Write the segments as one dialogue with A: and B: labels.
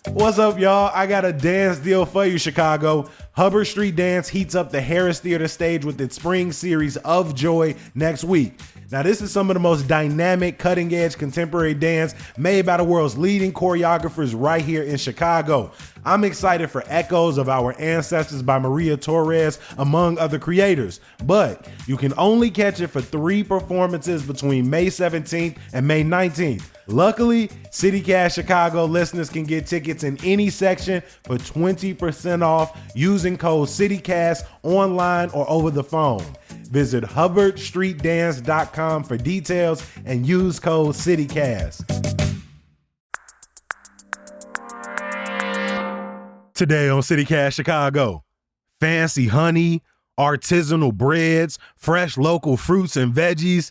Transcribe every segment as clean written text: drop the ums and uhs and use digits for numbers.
A: What's up, y'all? I got a dance deal for you, Chicago. Hubbard Street Dance heats up the Harris Theater stage with its spring series of Joy next week. Now, this is some of the most dynamic, cutting-edge contemporary dance made by the world's leading choreographers right here in Chicago. I'm excited for echoes of our ancestors by Maria Torres, among other creators. But you can only catch it for 3 performances between May 17th and May 19th. Luckily, CityCast Chicago listeners can get tickets in any section for 20% off using code CityCast online or over the phone. Visit hubbardstreetdance.com for details and use code CityCast. Today on CityCast Chicago, fancy honey, artisanal breads, fresh local fruits and veggies.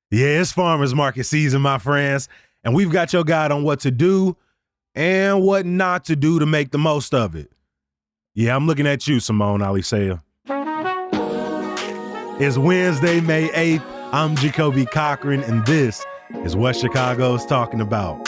A: Yeah, it's farmers market season, my friends, and we've got your guide on what to do and what not to do to make the most of it. Yeah, I'm looking at you, Simone Alisea. It's Wednesday, May 8th. I'm Jacoby Cochran, and this is what Chicago's talking about.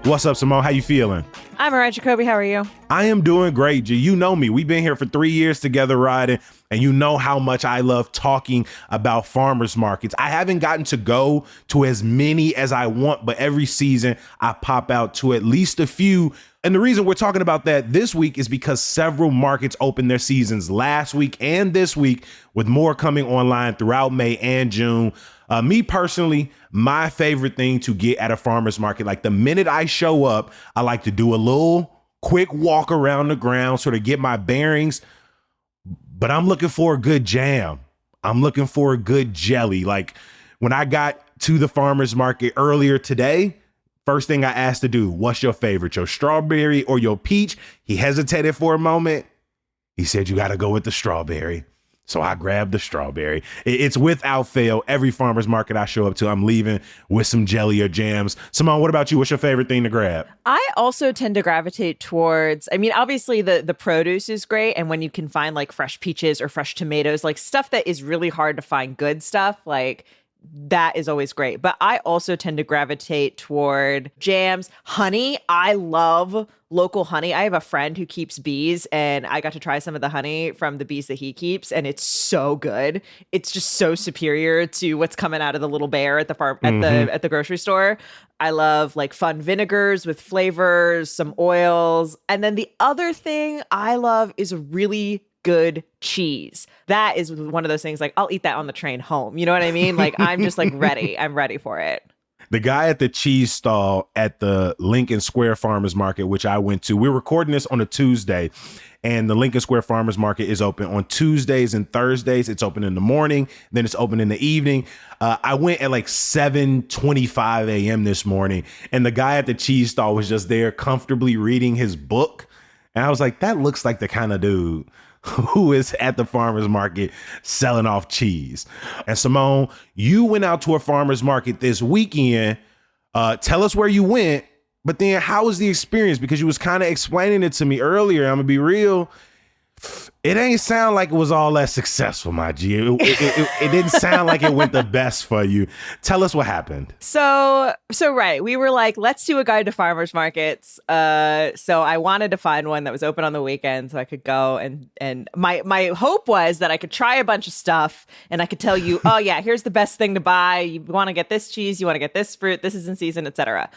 A: What's up, Simone? How you feeling?
B: I'm all right, Jacoby. How are you?
A: I am doing great, G. You know me. We've been here for 3 years together riding, and you know how much I love talking about farmers markets. I haven't gotten to go to as many as I want, but every season I pop out to at least a few. And the reason we're talking about that this week is because several markets opened their seasons last week and this week, with more coming online throughout May and June. Me personally, my favorite thing to get at a farmer's market, like the minute I show up, I like to do a little quick walk around the ground, sort of get my bearings. But I'm looking for a good jam. I'm looking for a good jelly. Like when I got to the farmer's market earlier today, first thing I asked to do, what's your favorite, your strawberry or your peach? He hesitated for a moment. He said, you got to go with the strawberry. So I grabbed the strawberry. It's without fail. Every farmer's market I show up to, I'm leaving with some jelly or jams. Simone, what about you? What's your favorite thing to grab?
B: I also tend to gravitate towards, obviously the produce is great. And when you can find like fresh peaches or fresh tomatoes, like stuff that is really hard to find good stuff, like that is always great. But I also tend to gravitate toward jams, honey. I love local honey. I have a friend who keeps bees, and I got to try some of the honey from the bees that he keeps, and it's so good. It's just so superior to what's coming out of the little bear at the farm at the grocery store. I love like fun vinegars with flavors, some oils. And then the other thing I love is a really good cheese. That is one of those things, like I'll eat that on the train home. You know what I mean? Like I'm just like ready. I'm ready for it.
A: The guy at the cheese stall at the Lincoln Square Farmers Market, which I went to, we're recording this on a Tuesday, and the Lincoln Square Farmers Market is open on Tuesdays and Thursdays. It's open in the morning, then it's open in the evening. I went at like 7:25 a.m. this morning, and the guy at the cheese stall was just there comfortably reading his book. And I was like, that looks like the kind of dude who is at the farmer's market selling off cheese. And Simone, you went out to a farmer's market this weekend. Tell us where you went, but then how was the experience? Because you was kind of explaining it to me earlier. I'm gonna be real. It ain't sound like it was all that successful, my G. It didn't sound like it went the best for you. Tell us what happened.
B: So right. We were like, let's do a guide to farmers markets. So I wanted to find one that was open on the weekend so I could go and my hope was that I could try a bunch of stuff and I could tell you, oh yeah, here's the best thing to buy. You want to get this cheese, you want to get this fruit, this is in season, etc.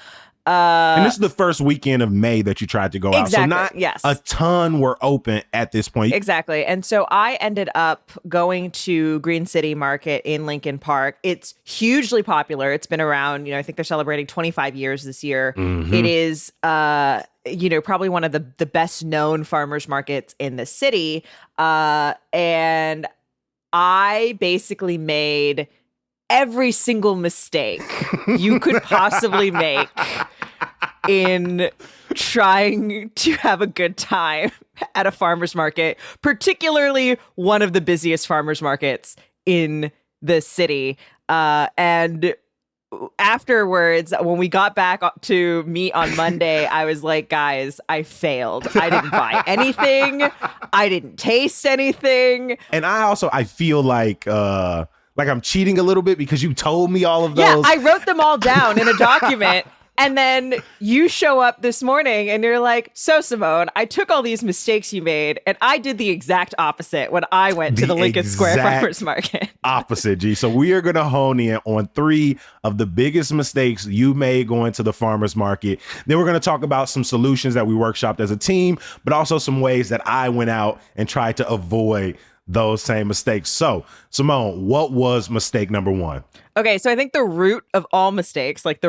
A: And this is the first weekend of May that you tried to go out. So not a ton were open at this point.
B: Exactly. And so I ended up going to Green City Market in Lincoln Park. It's hugely popular. It's been around, I think they're celebrating 25 years this year. Mm-hmm. It is, probably one of the best known farmers markets in the city. And I basically made every single mistake you could possibly make in trying to have a good time at a farmer's market, particularly one of the busiest farmer's markets in the city. And afterwards, when we got back to meet on Monday, I was like, guys, I failed. I didn't buy anything. I didn't taste anything.
A: And I feel like I'm cheating a little bit because you told me all of those.
B: Yeah, I wrote them all down in a document. And then you show up this morning and you're like, so Simone, I took all these mistakes you made and I did the exact opposite when I went to the Lincoln Square Farmers Market.
A: Opposite, G. So we are going to hone in on 3 of the biggest mistakes you made going to the farmers market. Then we're going to talk about some solutions that we workshopped as a team, but also some ways that I went out and tried to avoid those same mistakes. So, Simone, what was mistake number 1?
B: Okay, so I think the root of all mistakes, like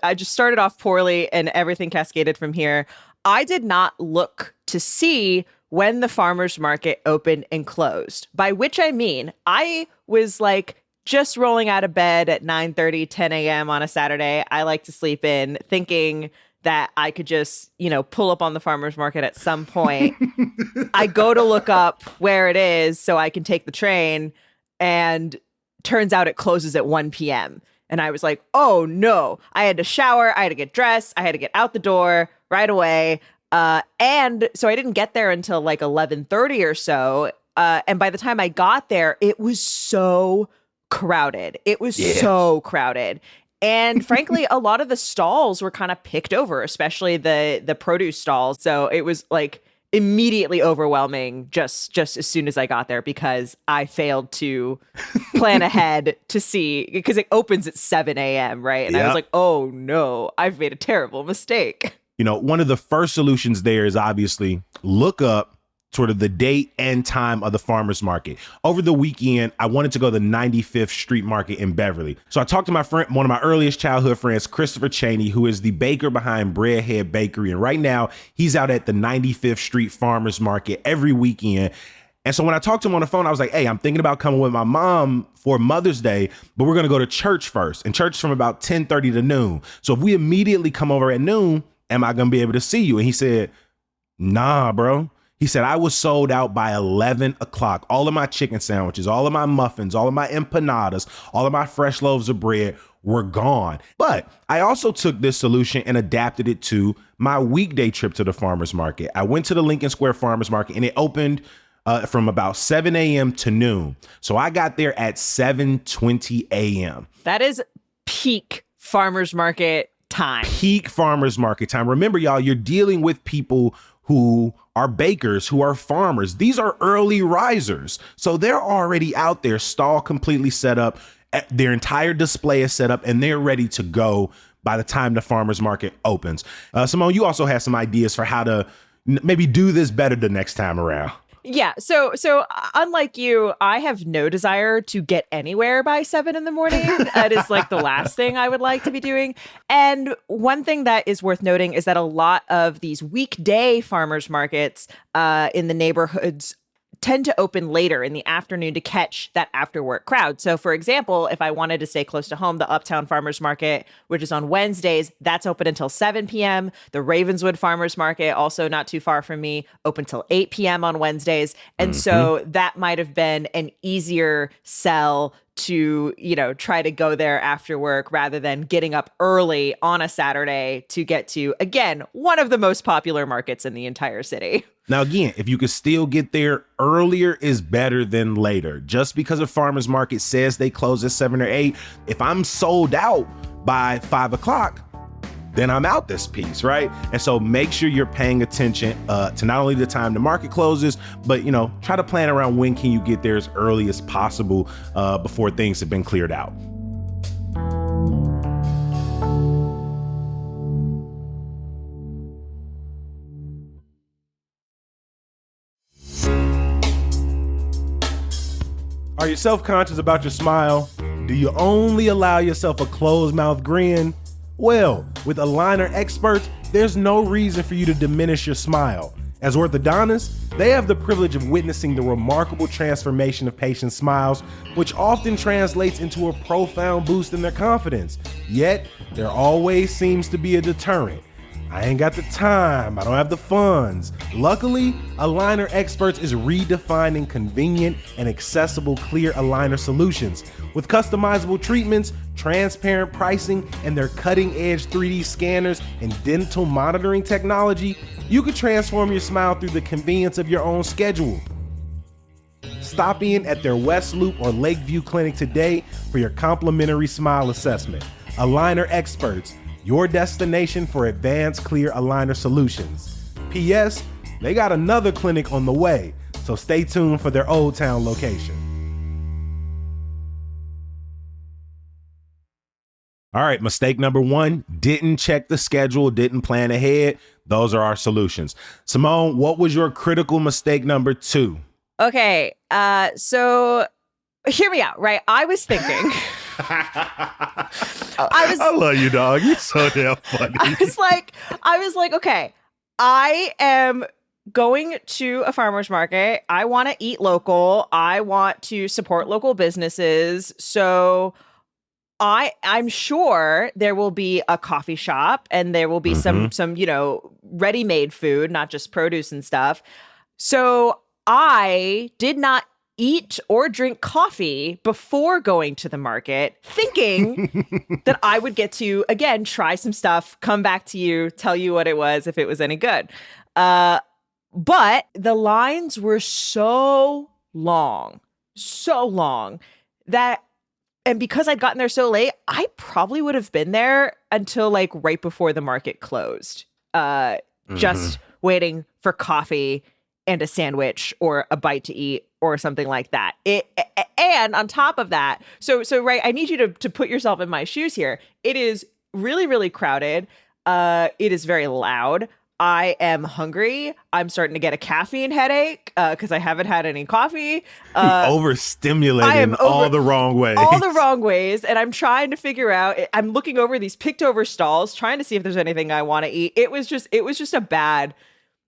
B: I just started off poorly and everything cascaded from here. I did not look to see when the farmer's market opened and closed, by which I mean I was like just rolling out of bed at 9:30, 10 a.m. on a Saturday. I like to sleep in, thinking that I could just, pull up on the farmer's market at some point. I go to look up where it is so I can take the train, and turns out it closes at 1 p.m. And I was like, oh no, I had to shower, I had to get dressed, I had to get out the door right away. And so I didn't get there until like 11:30 or so. And by the time I got there, it was so crowded. It was so crowded. And frankly, a lot of the stalls were kind of picked over, especially the produce stalls. So it was like immediately overwhelming just as soon as I got there, because I failed to plan ahead to see, because it opens at 7 a.m. right? And I was like, oh no, I've made a terrible mistake.
A: One of the first solutions there is obviously look up sort of the date and time of the farmer's market. Over the weekend, I wanted to go to the 95th Street Market in Beverly. So I talked to my friend, one of my earliest childhood friends, Christopher Cheney, who is the baker behind Breadhead Bakery. And right now he's out at the 95th Street Farmer's Market every weekend. And so when I talked to him on the phone, I was like, hey, I'm thinking about coming with my mom for Mother's Day, but we're going to go to church first. And church from about 10:30 to noon. So if we immediately come over at noon, am I going to be able to see you? And he said, nah, bro. He said, I was sold out by 11 o'clock. All of my chicken sandwiches, all of my muffins, all of my empanadas, all of my fresh loaves of bread were gone. But I also took this solution and adapted it to my weekday trip to the farmer's market. I went to the Lincoln Square Farmer's Market and it opened from about 7 a.m. to noon. So I got there at 7:20 a.m.
B: That is peak farmer's market time.
A: Peak farmer's market time. Remember, y'all, you're dealing with people who are bakers, who are farmers. These are early risers. So they're already out there, stall completely set up. Their entire display is set up and they're ready to go by the time the farmer's market opens. Simone, you also have some ideas for how to maybe do this better the next time around.
B: Yeah. So unlike you, I have no desire to get anywhere by 7 a.m. That is like the last thing I would like to be doing. And one thing that is worth noting is that a lot of these weekday farmers markets in the neighborhoods tend to open later in the afternoon to catch that after work crowd. So for example, if I wanted to stay close to home, the Uptown Farmers Market, which is on Wednesdays, that's open until 7 p.m. The Ravenswood Farmers Market, also not too far from me, open till 8 p.m. on Wednesdays. And so that might have been an easier sell to, try to go there after work rather than getting up early on a Saturday to get to, again, one of the most popular markets in the entire city.
A: Now, again, if you could still get there, earlier is better than later. Just because a farmer's market says they close at 7 or 8, if I'm sold out by 5 o'clock, then I'm out this piece, right? And so make sure you're paying attention to not only the time the market closes, but, try to plan around when can you get there as early as possible before things have been cleared out. Are you self-conscious about your smile? Do you only allow yourself a closed mouth grin? Well, with Aligner experts, there's no reason for you to diminish your smile. As orthodontists, they have the privilege of witnessing the remarkable transformation of patients' smiles, which often translates into a profound boost in their confidence. Yet, there always seems to be a deterrent. I ain't got the time. I don't have the funds. Luckily, Aligner Experts is redefining convenient and accessible clear aligner solutions. With customizable treatments, transparent pricing, and their cutting-edge 3D scanners and dental monitoring technology, you can transform your smile through the convenience of your own schedule. Stop in at their West Loop or Lakeview clinic today for your complimentary smile assessment. Aligner Experts, your destination for advanced clear aligner solutions. P.S. They got another clinic on the way, so stay tuned for their Old Town location. All right, mistake number 1, didn't check the schedule, didn't plan ahead. Those are our solutions. Simone, what was your critical mistake number 2?
B: Okay, so hear me out, right? I was thinking...
A: I love you, dog. You're so damn funny.
B: I was like, okay, I am going to a farmer's market. I want to eat local. I want to support local businesses. So I'm sure there will be a coffee shop and there will be some, ready-made food, not just produce and stuff. So I did not eat or drink coffee before going to the market, thinking that I would get to, again, try some stuff, come back to you, tell you what it was, if it was any good. But the lines were so long that, and because I'd gotten there so late, I probably would have been there until like right before the market closed, just waiting for coffee and a sandwich or a bite to eat or something like that. And on top of that, so right, I need you to put yourself in my shoes here. It is really, really crowded. It is very loud. I am hungry. I'm starting to get a caffeine headache because I haven't had any coffee.
A: Overstimulated in all the wrong ways.
B: All the wrong ways. And I'm trying to figure out, I'm looking over these picked over stalls, trying to see if there's anything I want to eat. It was just a bad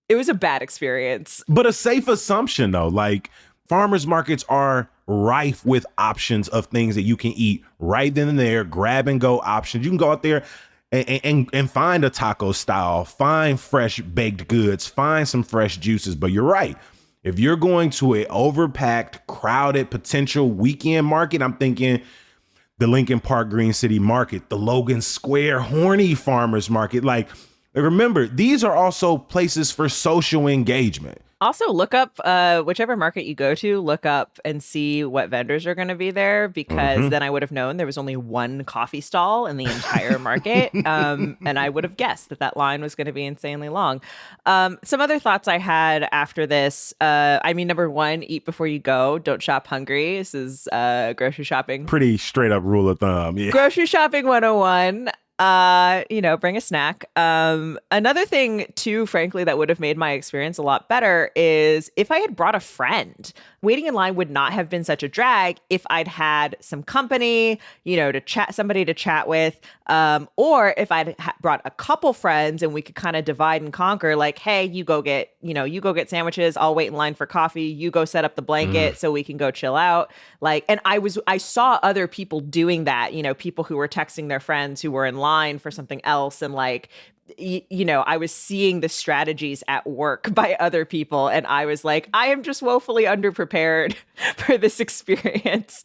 B: experience.
A: But a safe assumption though, like farmers markets are rife with options of things that you can eat right then and there, grab and go options. You can go out there and find a taco style, find fresh baked goods, find some fresh juices. But you're right. If you're going to an overpacked, crowded, potential weekend market, I'm thinking the Lincoln Park Green City Market, the Logan Square Horny Farmers Market. Like, remember, these are also places for social engagement.
B: Also, look up whichever market you go to, look up and see what vendors are going to be there, because then I would have known there was only one coffee stall in the entire market. And I would have guessed that line was going to be insanely long. Some other thoughts I had after this. Number 1, eat before you go. Don't shop hungry. This is grocery shopping.
A: Pretty straight up rule of thumb. Yeah.
B: Grocery shopping 101. Bring a snack. Another thing too, frankly, that would have made my experience a lot better is if I had brought a friend. Waiting in line would not have been such a drag if I'd had some company, somebody to chat with, or if I'd brought a couple friends and we could kind of divide and conquer, like, hey, you go get sandwiches, I'll wait in line for coffee, you go set up the blanket so we can go chill out. Like, and I saw other people doing that, people who were texting their friends who were in line for something else, and like, I was seeing the strategies at work by other people, and I was like, I am just woefully underprepared for this experience.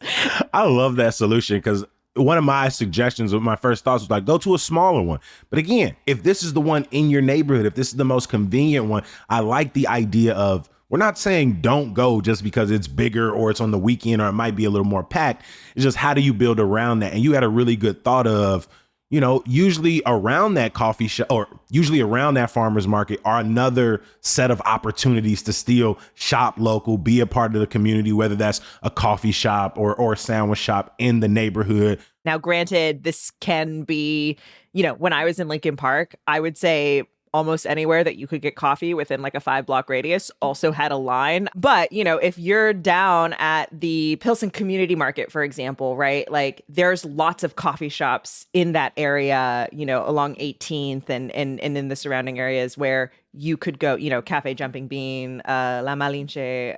A: I love that solution, because one of my suggestions with my first thoughts was like, go to a smaller one. But again, if this is the one in your neighborhood, if this is the most convenient one, I like the idea of, we're not saying don't go just because it's bigger or it's on the weekend or it might be a little more packed. It's just, how do you build around that? And you had a really good thought of, usually around that coffee shop or usually around that farmer's market are another set of opportunities to still shop local, be a part of the community, whether that's a coffee shop or a sandwich shop in the neighborhood.
B: Now, granted, this can be, when I was in Lincoln Park, I would say almost anywhere that you could get coffee within like a 5-block radius also had a line. But, if you're down at the Pilsen Community Market, for example, right, like there's lots of coffee shops in that area, along 18th and in the surrounding areas where you could go, Cafe Jumping Bean, La Malinche,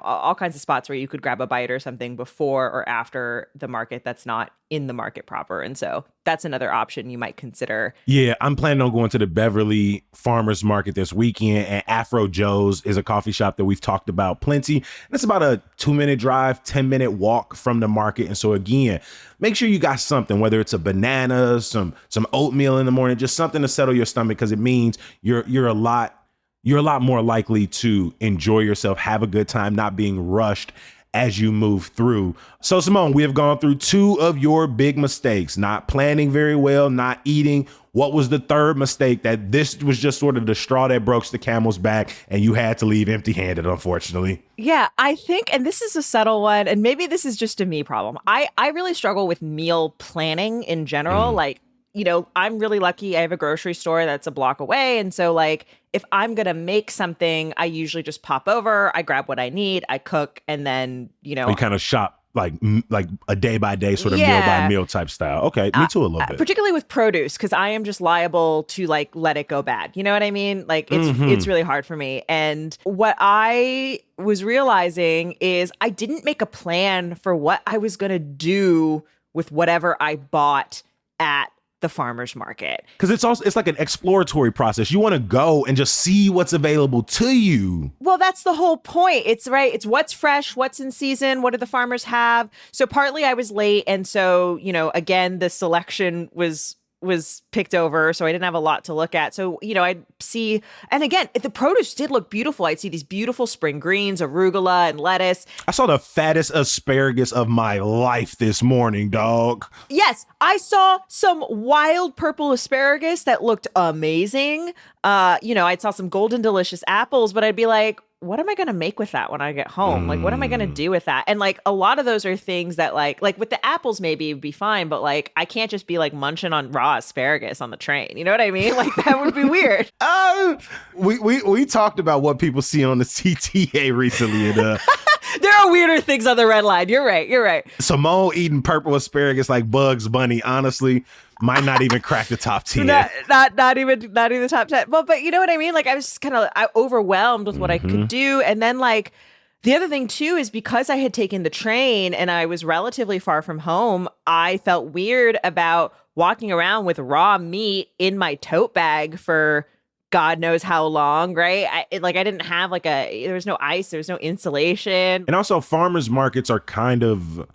B: all kinds of spots where you could grab a bite or something before or after the market that's not in the market proper. And so that's another option you might consider.
A: Yeah, I'm planning on going to the Beverly Farmers Market this weekend, and Afro Joe's is a coffee shop that we've talked about plenty. And it's about a 2-minute drive, 10-minute walk from the market. And so again, make sure you got something, whether it's a banana, some oatmeal in the morning, just something to settle your stomach, because it means you're a lot more likely to enjoy yourself, have a good time, not being rushed as you move through. So Simone, we have gone through 2 of your big mistakes: not planning very well, not eating. What was the third mistake that this was just sort of the straw that broke the camel's back and you had to leave empty-handed, unfortunately?
B: Yeah, I think, and this is a subtle one, and maybe this is just a me problem. I really struggle with meal planning in general. Like, I'm really lucky. I have a grocery store that's a block away. And so like, if I'm going to make something, I usually just pop over, I grab what I need, I cook, and then,
A: You kind of shop like a day by day sort of meal by meal type style. Okay, me too a little bit.
B: Particularly with produce, because I am just liable to like let it go bad. You know what I mean? Like it's really hard for me. And what I was realizing is I didn't make a plan for what I was going to do with whatever I bought at the farmer's market.
A: Because it's like an exploratory process. You want to go and just see what's available to you.
B: Well, that's the whole point. It's what's fresh, what's in season, what do the farmers have? So partly I was late. And so, again, the selection was picked over, so I didn't have a lot to look at. So, I'd see, and again, if the produce did look beautiful, I'd see these beautiful spring greens, arugula, and lettuce.
A: I saw the fattest asparagus of my life this morning, dog.
B: Yes, I saw some wild purple asparagus that looked amazing. I saw some golden delicious apples, but I'd be like, what am I going to make with that when I get home? Like, what am I going to do with that? And like, a lot of those are things that like with the apples, maybe it'd be fine, but like, I can't just be like munching on raw asparagus on the train. You know what I mean? Like, that would be weird.
A: We talked about what people see on the CTA recently. And,
B: there are weirder things on the red line. You're right.
A: Simone eating purple asparagus like Bugs Bunny, honestly, might not even crack the top 10.
B: Not even the top 10. But you know what I mean? Like, I was just kind of overwhelmed with what I could do. And then like, the other thing too is because I had taken the train and I was relatively far from home, I felt weird about walking around with raw meat in my tote bag for God knows how long, right? I didn't have there was no ice, there was no insulation.
A: And also farmers markets are kind of,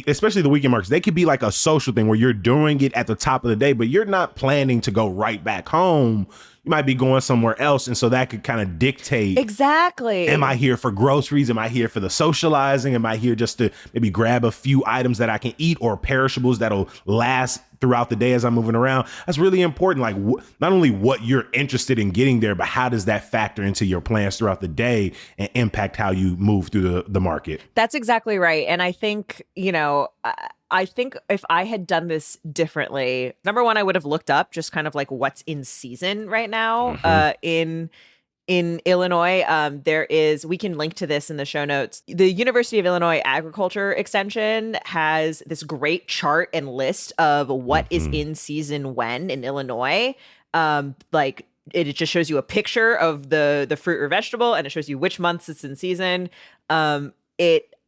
A: especially the weekend markets, they could be like a social thing where you're doing it at the top of the day, but you're not planning to go right back home. You might be going somewhere else. And so that could kind of dictate.
B: Exactly.
A: Am I here for groceries? Am I here for the socializing? Am I here just to maybe grab a few items that I can eat or perishables that'll last throughout the day as I'm moving around? That's really important. Like not only what you're interested in getting there, but how does that factor into your plans throughout the day and impact how you move through the market?
B: That's exactly right. And I think, I think if I had done this differently, number one, I would have looked up just kind of like what's in season right now in Illinois. We can link to this in the show notes. The University of Illinois Agriculture Extension has this great chart and list of what is in season when in Illinois. It just shows you a picture of the fruit or vegetable, and it shows you which months it's in season.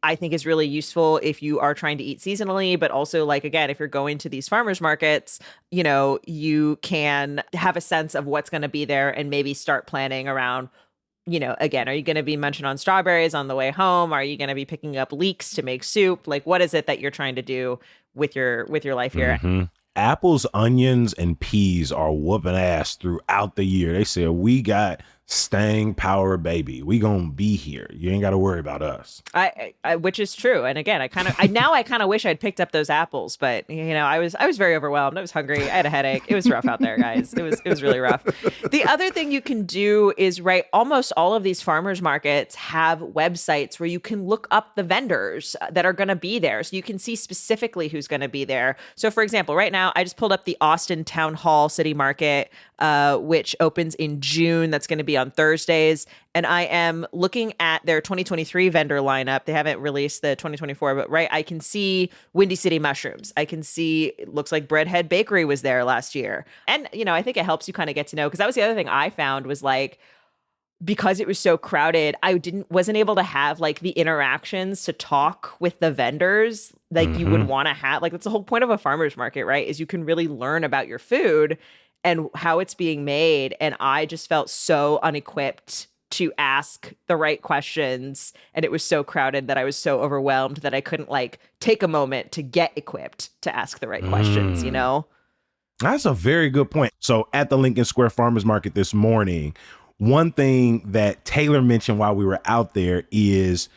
B: I think is really useful if you are trying to eat seasonally, but also like, again, if you're going to these farmers markets, you can have a sense of what's going to be there and maybe start planning around, again, are you going to be munching on strawberries on the way home? Are you going to be picking up leeks to make soup? Like, what is it that you're trying to do with your life here?
A: Apples, onions, and peas are whooping ass throughout the year. They said, we got staying power, baby. We gonna be here. You ain't got to worry about us.
B: I which is true. And again, I kind of wish I'd picked up those apples, but I was very overwhelmed. I was hungry. I had a headache. It was rough out there, guys. It was really rough. The other thing you can do is almost all of these farmers markets have websites where you can look up the vendors that are going to be there. So you can see specifically who's going to be there. So for example, right now, I just pulled up the Austin Town Hall City Market, which opens in June. That's going to be be on Thursdays. And I am looking at their 2023 vendor lineup. They haven't released the 2024, but right, I can see Windy City Mushrooms. I can see, it looks like Breadhead Bakery was there last year. And, I think it helps you kind of get to know, because that was the other thing I found was like, because it was so crowded, I wasn't able to have like the interactions to talk with the vendors like you would want to have. Like that's the whole point of a farmer's market, right? Is you can really learn about your food and how it's being made. And I just felt so unequipped to ask the right questions. And it was so crowded that I was so overwhelmed that I couldn't like take a moment to get equipped to ask the right questions,
A: That's a very good point. So at the Lincoln Square Farmers Market this morning, one thing that Taylor mentioned while we were out there is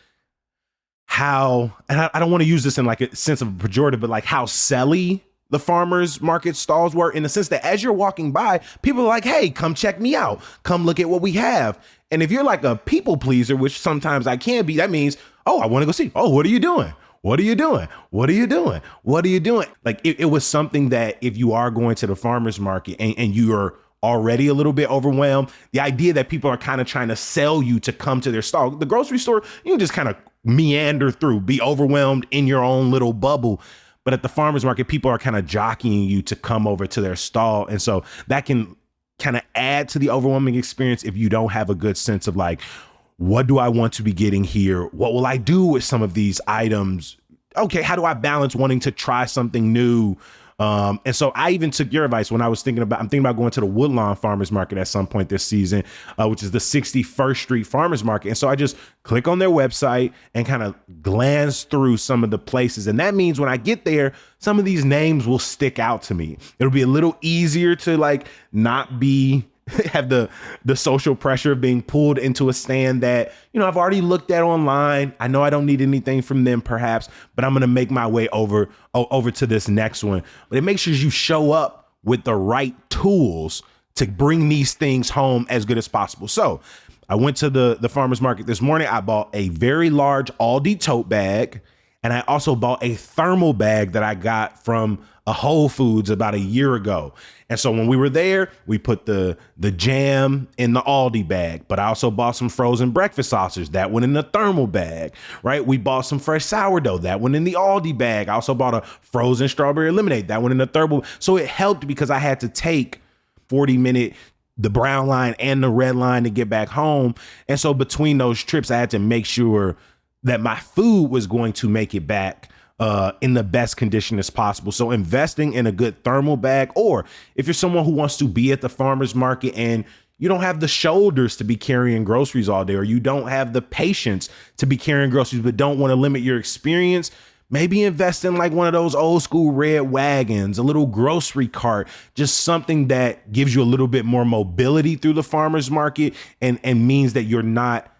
A: how, and I don't want to use this in like a sense of pejorative, but like how selly the farmers market stalls were, in the sense that as you're walking by, people are like, hey, come check me out. Come look at what we have. And if you're like a people pleaser, which sometimes I can be, that means, oh, I want to go see. Oh, what are you doing? What are you doing? What are you doing? What are you doing? Like it was something that if you are going to the farmers market and you are already a little bit overwhelmed, the idea that people are kind of trying to sell you to come to their stall. The grocery store, you can just kind of meander through, be overwhelmed in your own little bubble. But at the farmers market, people are kind of jockeying you to come over to their stall. And so that can kind of add to the overwhelming experience if you don't have a good sense of like, what do I want to be getting here? What will I do with some of these items? Okay, how do I balance wanting to try something new? And so I even took your advice when I'm thinking about going to the Woodlawn Farmers Market at some point this season, which is the 61st Street Farmers Market. And so I just click on their website and kind of glance through some of the places. And that means when I get there, some of these names will stick out to me. It'll be a little easier to like not be have the social pressure of being pulled into a stand that, I've already looked at online. I know I don't need anything from them perhaps, but I'm going to make my way over to this next one. But it makes sure you show up with the right tools to bring these things home as good as possible. So I went to the farmer's market this morning. I bought a very large Aldi tote bag, and I also bought a thermal bag that I got from a Whole Foods about a year ago. And so when we were there, we put the jam in the Aldi bag, but I also bought some frozen breakfast sausage, that one in the thermal bag, right? We bought some fresh sourdough, that one in the Aldi bag. I also bought a frozen strawberry lemonade, that one in the thermal. So it helped because I had to take 40-minute the brown line and the red line to get back home. And so between those trips, I had to make sure that my food was going to make it back in the best condition as possible. So investing in a good thermal bag, or if you're someone who wants to be at the farmer's market and you don't have the shoulders to be carrying groceries all day, or you don't have the patience to be carrying groceries, but don't want to limit your experience, maybe invest in like one of those old school red wagons, a little grocery cart, just something that gives you a little bit more mobility through the farmer's market and means that you're not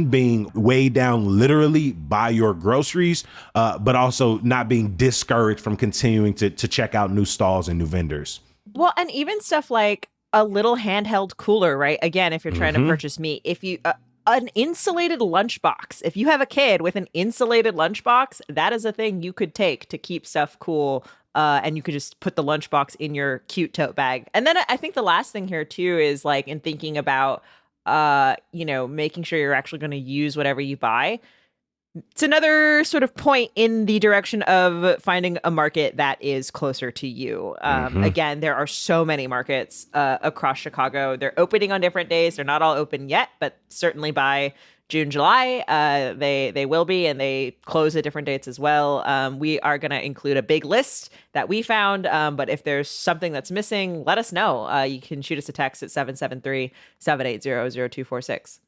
A: being weighed down literally by your groceries, but also not being discouraged from continuing to check out new stalls and new vendors.
B: Well, and even stuff like a little handheld cooler, right? Again, if you're trying to purchase meat, if you an insulated lunchbox, if you have a kid with an insulated lunchbox, that is a thing you could take to keep stuff cool. And you could just put the lunchbox in your cute tote bag. And then I think the last thing here too is like in thinking about making sure you're actually going to use whatever you buy. It's another sort of point in the direction of finding a market that is closer to you. Again, there are so many markets across Chicago. They're opening on different days. They're not all open yet, but certainly by June, July, they will be, and they close at different dates as well. We are going to include a big list that we found, but if there's something that's missing, let us know. You can shoot us a text at 773-780-0246.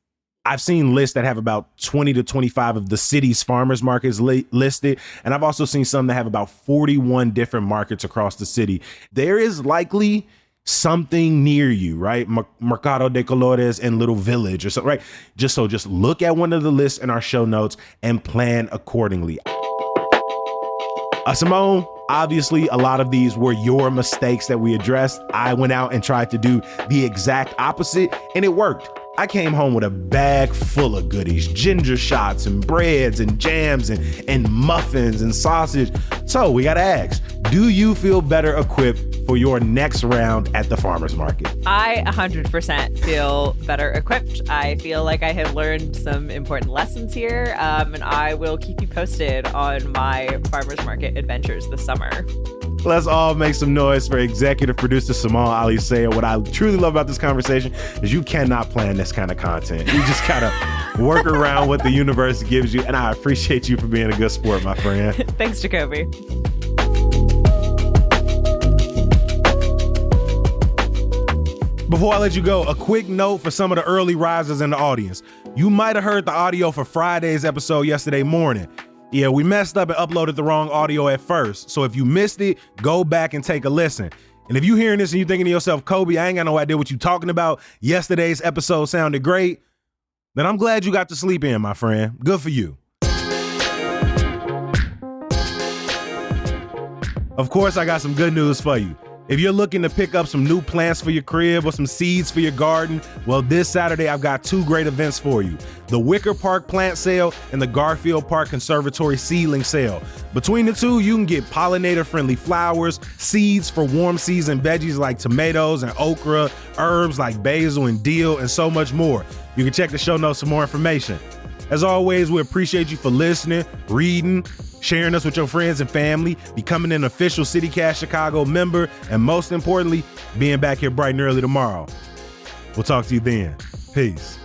A: I've seen lists that have about 20 to 25 of the city's farmers markets listed. And I've also seen some that have about 41 different markets across the city. There is likely something near you, right? Mercado de Colores and Little Village or something, right? Just look at one of the lists in our show notes and plan accordingly. Simone, obviously a lot of these were your mistakes that we addressed. I went out and tried to do the exact opposite, and it worked. I came home with a bag full of goodies, ginger shots and breads and jams and muffins and sausage. So we got to ask, do you feel better equipped for your next round at the farmer's market?
B: I 100% feel better equipped. I feel like I have learned some important lessons here, and I will keep you posted on my farmer's market adventures this summer.
A: Let's all make some noise for executive producer Simone Ali Sayer. What I truly love about this conversation is you cannot plan this kind of content. You just gotta work around what the universe gives you, and I appreciate you for being a good sport, my friend.
B: Thanks, Jacoby.
A: Before I let you go, a quick note for some of the early risers in the audience. You might have heard the audio for Friday's episode yesterday morning. Yeah, we messed up and uploaded the wrong audio at first. So if you missed it, go back and take a listen. And if you're hearing this and you're thinking to yourself, Kobe, I ain't got no idea what you're talking about. Yesterday's episode sounded great. Then I'm glad you got to sleep in, my friend. Good for you. Of course, I got some good news for you. If you're looking to pick up some new plants for your crib or some seeds for your garden, well, this Saturday, I've got two great events for you. The Wicker Park Plant Sale and the Garfield Park Conservatory Seedling Sale. Between the two, you can get pollinator-friendly flowers, seeds for warm season veggies like tomatoes and okra, herbs like basil and dill, and so much more. You can check the show notes for more information. As always, we appreciate you for listening, reading, sharing us with your friends and family, becoming an official CityCast Chicago member, and most importantly, being back here bright and early tomorrow. We'll talk to you then. Peace.